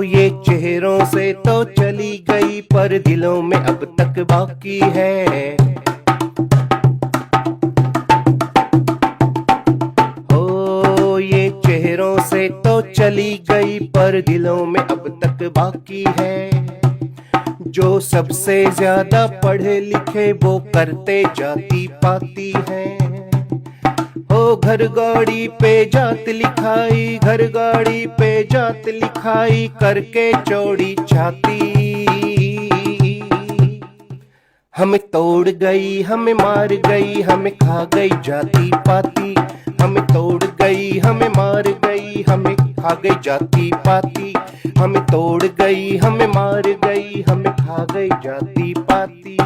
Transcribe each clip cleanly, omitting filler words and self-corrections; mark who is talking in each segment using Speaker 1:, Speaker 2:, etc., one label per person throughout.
Speaker 1: ये चेहरों से तो चली गई पर दिलों में अब तक बाकी है। ओ ये चेहरों से तो चली गई पर दिलों में अब तक बाकी है। जो सबसे ज्यादा पढ़े लिखे वो करते जाति पाती हैं। हो घर गाड़ी पे जात लिखाई, घर गाड़ी पे जात लिखाई करके चौड़ी छाती। हमें तोड़ गई, हमें मार गई, हमें खा गई जाति पाती। हमें तोड़ गई, हमें मार गई, हमें खा गई जाति पाती। हमें तोड़ गई, हमें मार गई, हमें खा गई जाति पाती।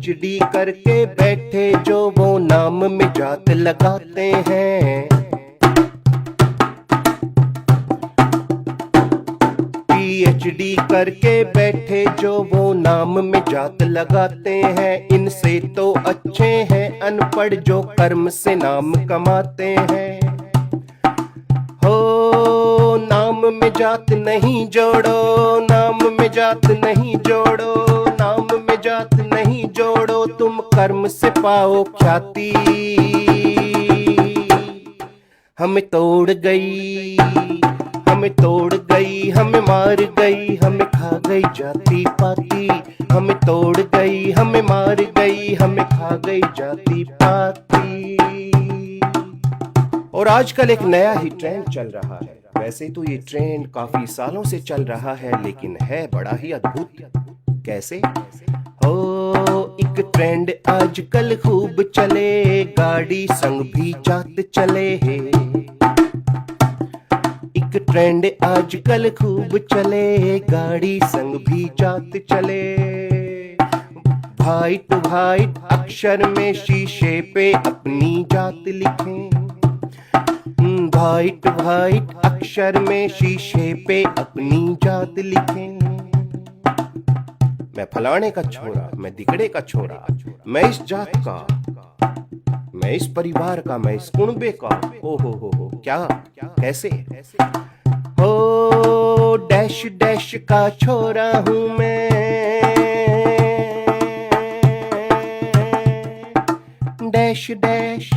Speaker 1: PhD करके बैठे जो वो नाम में जात लगाते हैं। PhD करके बैठे जो वो नाम में जात लगाते हैं। इनसे तो अच्छे हैं अनपढ़ जो कर्म से नाम कमाते हैं। हो नाम में जात नहीं जोड़ो, नाम में जात नहीं जोड़ो, नाम में जात नहीं जोड़ो, तुम कर्म से पाओ ख्याति। हमें तोड़ गई, हमें तोड़ गई, हमें मार गई, हमें खा गई जाति पाती। हमें तोड़ गई, हमें मार गई, हमें खा गई जाति पाती। और आजकल एक नया ही ट्रेंड चल रहा है। वैसे तो ये ट्रेंड काफी सालों से चल रहा है लेकिन है बड़ा ही अद्भुत। कैसे? एक ट्रेंड आजकल खूब चले, गाड़ी संग भी जात चले है। एक ट्रेंड आजकल खूब चले, गाड़ी संग भी जात चले। व्हाइट व्हाइट अक्षर में शीशे पे अपनी जात लिखें। व्हाइट व्हाइट अक्षर में शीशे पे अपनी जात लिखें। मैं फलाने का छोरा, मैं दिगड़े का छोरा, मैं इस जात का, मैं इस परिवार का, मैं इस कुनबे का। ओ हो क्या कैसे? हो डैश डैश का छोरा हूं मैं, डैश डैश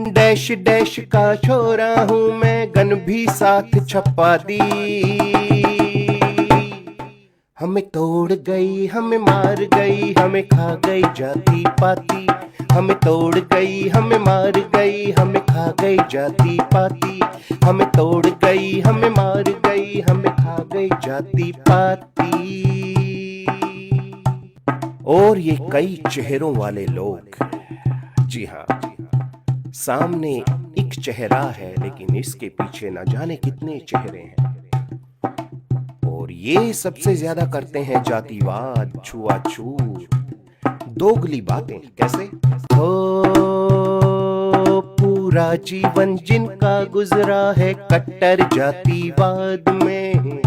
Speaker 1: डैश डैश का छोरा हूं मैं, गन भी साथ छपा दी। हमें तोड़ गई, हमें मार गई, हमें खा गई जाति पाती। हमें तोड़ गई, हमें मार गई, हमें खा गई जाति पाती। हमें तोड़ गई, हमें मार गई, हमें खा गई जाति पाती। और ये कई चेहरों वाले लोग, जी हाँ, सामने एक चेहरा है लेकिन इसके पीछे न जाने कितने चेहरे हैं। और ये सबसे ज्यादा करते हैं जातिवाद, छुआछूत, दोगली बातें। कैसे? पूरा जीवन जिनका गुजरा है कट्टर जातिवाद में।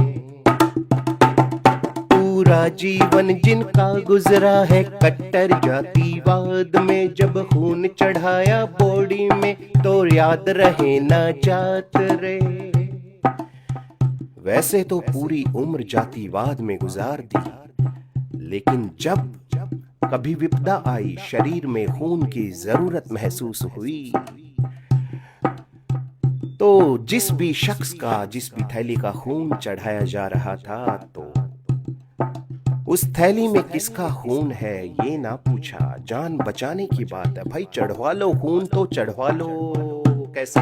Speaker 1: पूरा जीवन जिनका गुजरा है कट्टर जातिवाद में। जब खून चढ़ाया बॉडी में तो याद रहे ना जात रे। वैसे तो पूरी उम्र जातिवाद में गुजार दी, लेकिन जब कभी विपदा आई, शरीर में खून की जरूरत महसूस हुई, तो जिस भी शख्स का, जिस भी थैली का खून चढ़ाया जा रहा था, तो उस थैली में किसका खून है ये ना पूछा। जान बचाने की बात है भाई, चढ़वा लो खून तो चढ़वा लो। कैसे?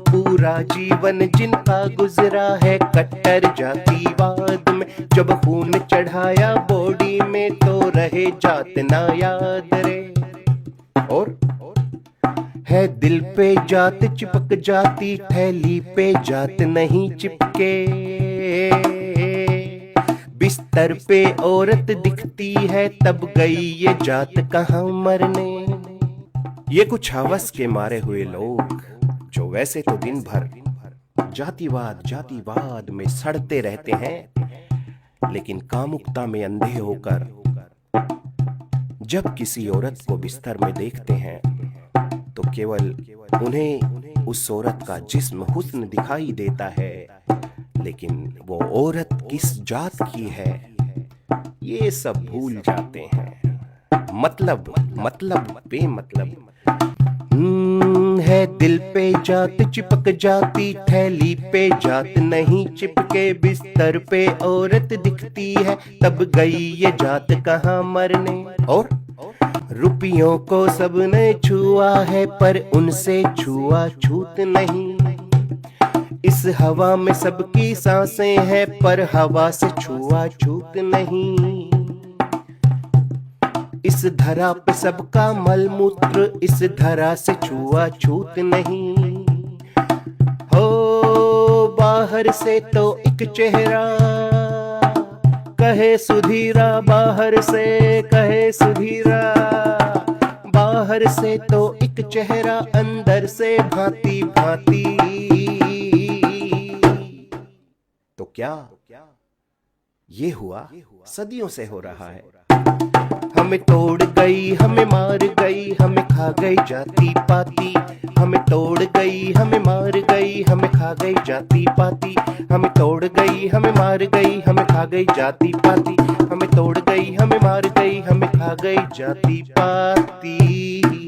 Speaker 1: पूरा जीवन जिनका गुजरा है कट्टर जातिवाद में। जब खून चढ़ाया बॉडी में तो रहे जात ना याद रे। और है दिल पे जात चिपक जाती, थैली पे जात नहीं चिपके। बिस्तर पे औरत दिखती है तब गई ये जात कहाँ मरने। ये कुछ हवस के मारे हुए लोग जो वैसे तो दिन भर जातिवाद जातिवाद में सड़ते रहते हैं, लेकिन कामुकता में अंधे होकर जब किसी औरत को बिस्तर में देखते हैं केवल उन्हें उस औरत का जिस्म हुस्न दिखाई देता है, लेकिन वो औरत किस जात की है ये सब भूल जाते हैं। मतलब बेमतलब है दिल पे जात चिपक जाती, थैली पे जात नहीं चिपके, बिस्तर पे औरत दिखती है तब गई ये जात कहाँ मरने। और रुपयों को सबने छुआ है पर उनसे छुआ छूत नहीं, इस हवा में सबकी सांसें हैं पर हवा से छुआ छूत नहीं, इस धरा पे सबका मलमूत्र, इस धरा से छुआ छूत नहीं। हो बाहर से तो एक चेहरा कहे सुधीरा, बाहर से कहे सुधीरा, बाहर से तो एक चेहरा अंदर से भांति भांति। तो क्या ये हुआ सदियों से हो रहा है। हमें तोड़ गई, हमें मार गई, हमें खा गई जाति पाति, हमें तोड़ गई, हमें मार गई, हमें खा गई जाति पाति, हमें तोड़ गई, हमें मार गई, हमें खा गई जाति पाति, हमें तोड़ गई, हमें मार गई, हमें खा गई जाति पाति।